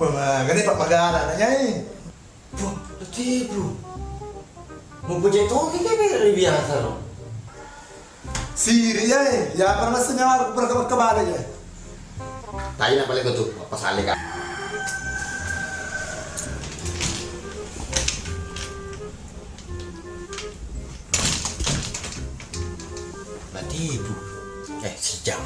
Wah, ganito mag-aaral na niya eh. Bro, dati bro. Mempunyai toki kayak dari biasa loh. Siri ya eh. Ya, para mas niya ako para kabala niya. Tayo na pala ko to, pasali ka. Berarti bro, sejam.